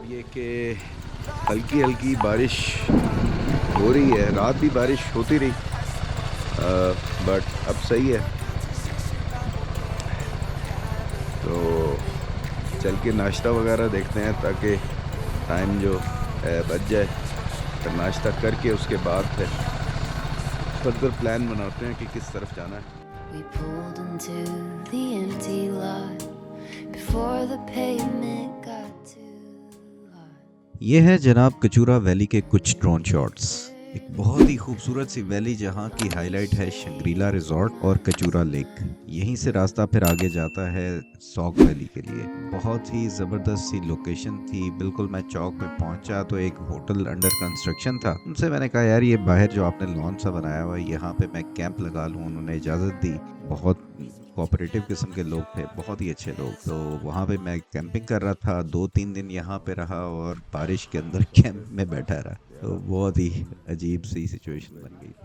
ये कि हल्की हल्की बारिश हो रही है। रात भी बारिश होती रही, बट अब सही है। तो चल के नाश्ता वगैरह देखते हैं ताकि टाइम जो है बच जाए। फिर नाश्ता करके उसके बाद फिर फर्दर प्लान बनाते हैं कि किस तरफ जाना है। We pulled into the empty lot before the pavement got too hot. ये है जनाब कचूरा वैली के कुछ ड्रोन शॉट्स। एक बहुत ही खूबसूरत सी वैली जहाँ की हाईलाइट है शंग्रीला रिजॉर्ट और कचूरा लेक। यहीं से रास्ता फिर आगे जाता है सौक वैली के लिए। बहुत ही ज़बरदस्त सी लोकेशन थी। बिल्कुल मैं चौक में पहुंचा तो एक होटल अंडर कंस्ट्रक्शन था। उनसे मैंने कहा यार ये बाहर जो आपने लॉन सा बनाया हुआ है यहाँ पे मैं कैंप लगा लूँ। उन्होंने इजाज़त दी। बहुत कोऑपरेटिव किस्म के लोग थे, बहुत ही अच्छे लोग। तो वहाँ पे मैं कैंपिंग कर रहा था, 2-3 दिन यहाँ पे रहा और बारिश के अंदर कैंप में बैठा रहा। तो बहुत ही अजीब सी सिचुएशन बन गई थी।